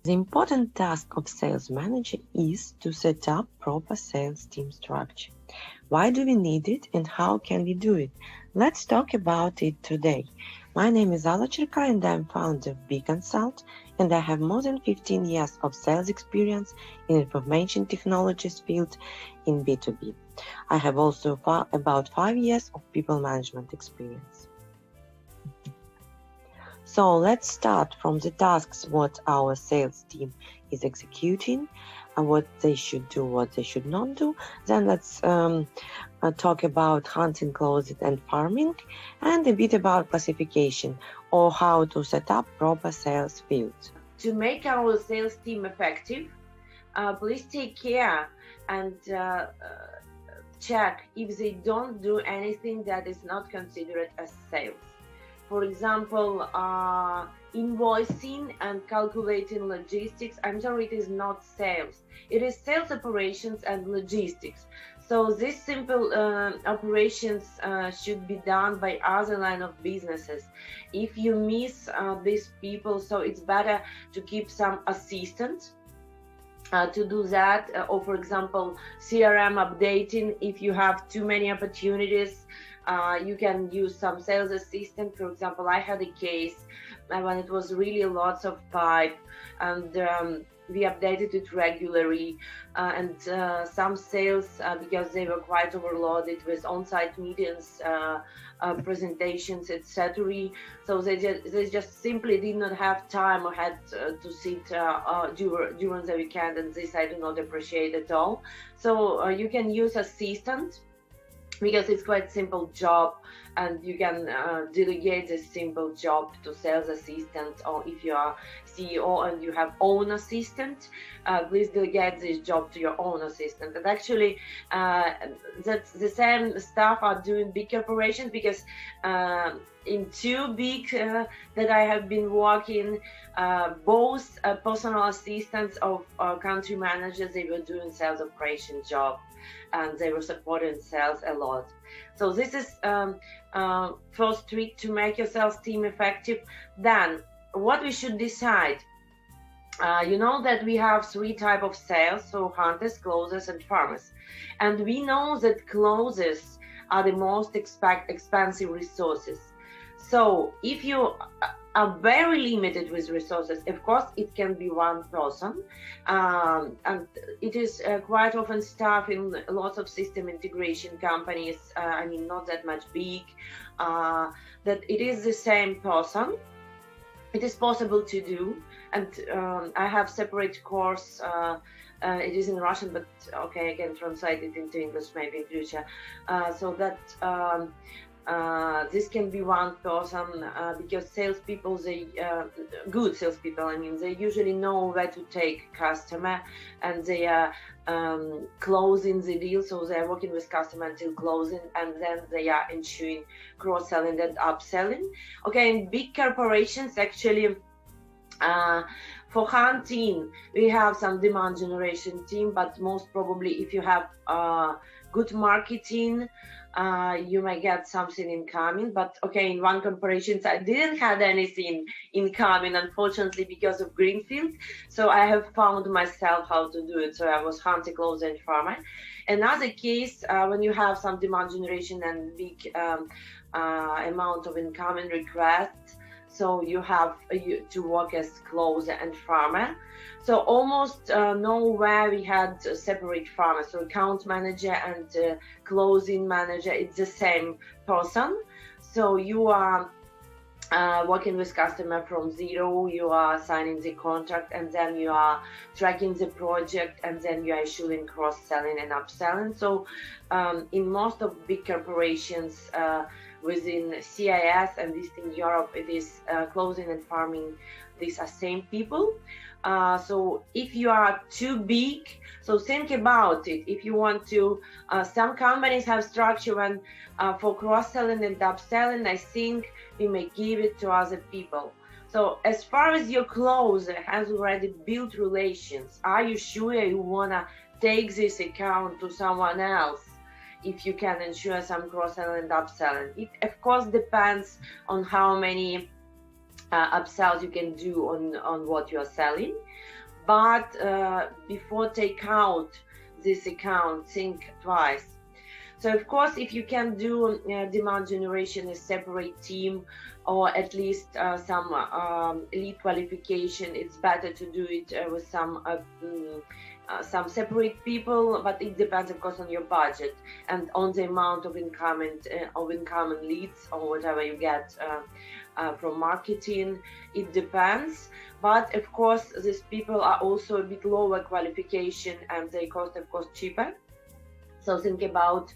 The important task of sales manager is to set up proper sales team structure. Why do we need it and how can we do it? Let's talk about it today. My name is Alla Cherkay and I'm founder of B-Consult, and I have more than 15 years of sales experience in information technologies field in B2B. I have also about 5 years of people management experience. So let's start from the tasks what our sales team is executing, and what they should do, what they should not do. Then let's talk about hunting, closing, and farming, and a bit about classification or how to set up proper sales fields. To make our sales team effective, please take care and check if they don't do anything that is not considered as sales. For example, invoicing and calculating logistics. I'm sorry, it is not sales. It is sales operations and logistics. So these simple operations should be done by other line of businesses. If you miss these people, so it's better to keep some assistants to do that, or for example, CRM updating. If you have too many opportunities, you can use some sales assistant. For example, I had a case when it was really lots of pipe, and we updated it regularly, and some sales, because they were quite overloaded with on-site meetings, presentations, etc. So they just simply did not have time or had to sit during the weekend, and this I do not appreciate at all. So you can use assistant, because it's quite simple job, and you can delegate this simple job to sales assistant, or if you are CEO and you have own assistant, please delegate this job to your own assistant. And actually that's the same stuff are doing big corporations, because in two big that I have been working, both personal assistants of country managers, they were doing sales operation job, and they were supporting sales a lot. So this is first trick to make your sales team effective. Then what we should decide, you know that we have 3 types of sales, so hunters, closers, and farmers. And we know that closers are the most expensive resources. So if you are very limited with resources, of course it can be one person, and it is quite often staff in lots of system integration companies, I mean not that much big, that it is the same person. It is possible to do, and I have separate course, it is in Russian, but okay, I can translate it into English maybe in future, so that this can be one person, because salespeople, they good salespeople, I mean, they usually know where to take customer, and they are closing the deal, so they are working with customer until closing, and then they are ensuring cross-selling and upselling. Okay, in big corporations, actually, for hunting, we have some demand generation team, but most probably if you have good marketing, you may get something incoming. But okay, in one corporation I didn't have anything incoming, unfortunately, because of greenfield, so I have found myself how to do it. So I was hunter, closer, and farmer. Another case, when you have some demand generation and big amount of incoming requests, so you have to work as closer and farmer. So almost nowhere we had separate farmers. So account manager and closing manager, it's the same person. So you are working with customer from zero, you are signing the contract, and then you are tracking the project, and then you are issuing cross-selling and upselling. So in most of big corporations within CIS and Eastern Europe, it is closing and farming, these are same people. So if you are too big, so think about it. If you want to, some companies have structure when for cross-selling and upselling, I think we may give it to other people. So as far as your closer has already built relations, are you sure you wanna take this account to someone else? If you can ensure some cross-selling and upselling, it of course depends on how many upsells you can do on what you are selling. But before take out this account, think twice. So of course, if you can do demand generation as separate team, or at least some lead qualification, it's better to do it with some separate people. But it depends, of course, on your budget and on the amount of incoming leads or whatever you get from marketing. It depends. But of course, these people are also a bit lower qualification and they cost, of course, cheaper. So think about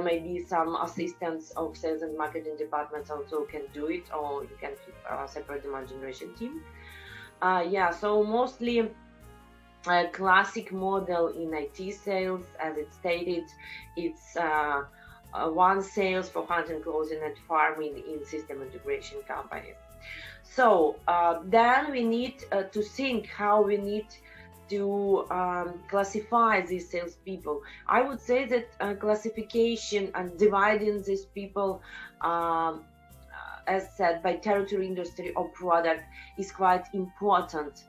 maybe some assistants of sales and marketing departments also can do it, or you can keep a separate demand generation team. Yeah, so mostly a classic model in IT sales, as it stated, it's one sales for hunting, closing, and farming in system integration companies. So then we need to think how we need to classify these salespeople. I would say that classification and dividing these people, as said, by territory, industry, or product is quite important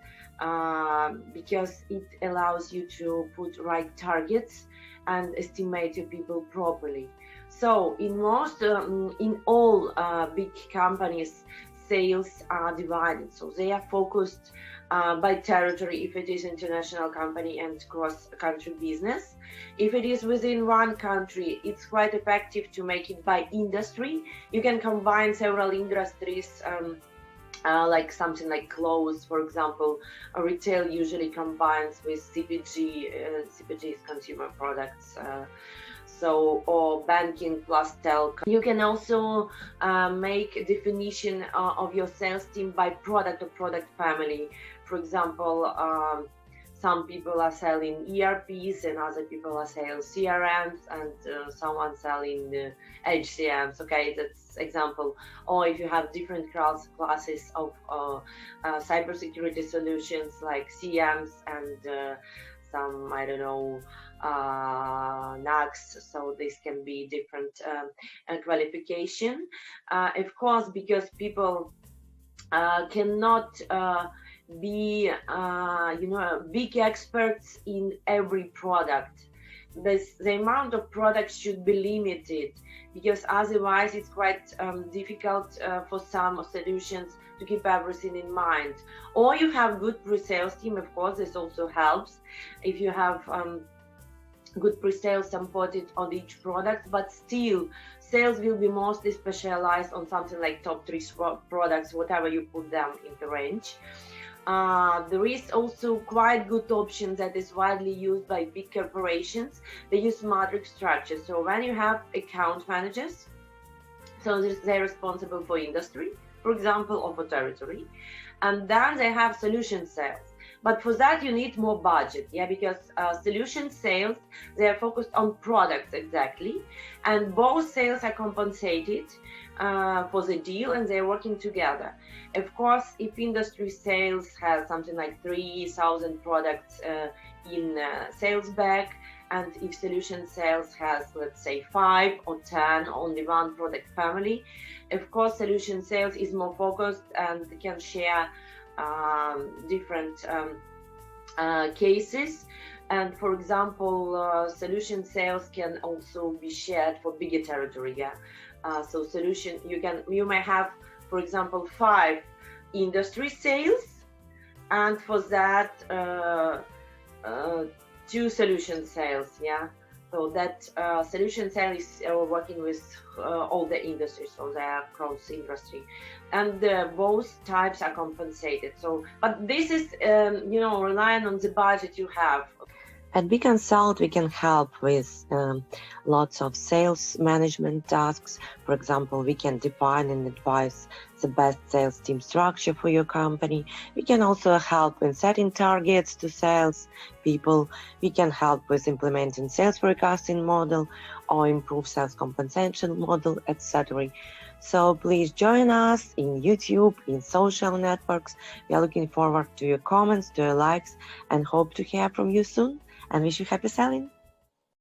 because it allows you to put right targets and estimate your people properly. So in all big companies, sales are divided. So they are focused by territory if it is international company and cross-country business. If it is within one country, it's quite effective to make it by industry. You can combine several industries, like something like clothes, for example. Retail usually combines with CPG. CPG is consumer products. Or banking plus telco. You can also make a definition of your sales team by product or product family. For example, some people are selling ERPs and other people are selling CRMs, and someone selling HCMs. Okay, that's example. Or if you have different classes of cybersecurity solutions like CMs and some, I don't know, NACs, so this can be different qualification. Of course, because people cannot be big experts in every product. The amount of products should be limited, because otherwise it's quite difficult for some solutions to keep everything in mind. Or you have good pre-sales team, of course, this also helps if you have good pre-sales supported on each product, but still sales will be mostly specialized on something like top 3 products, whatever you put them in the range. There is also quite good option that is widely used by big corporations. They use matrix structure. So when you have account managers, so they're responsible for industry, for example, or for territory, and then they have solution sales. But for that you need more budget, because solution sales, they are focused on products exactly, and both sales are compensated for the deal and they're working together. Of course, if industry sales has something like 3,000 products in sales bag, and if solution sales has, let's say, 5 or 10, only one product family, of course solution sales is more focused and can share different cases. And for example, solution sales can also be shared for bigger territory. So solution, you may have, for example, 5 industry sales, and for that 2 solution sales. So that solution sale is working with all the industries, so they are cross industry, and both types are compensated. So, but this is relying on the budget you have. At Big Consult, we can help with lots of sales management tasks. For example, we can define and advise the best sales team structure for your company. We can also help in setting targets to sales people. We can help with implementing sales forecasting model or improve sales compensation model, etc. So please join us in YouTube, in social networks. We are looking forward to your comments, to your likes, and hope to hear from you soon. And wish you happy selling.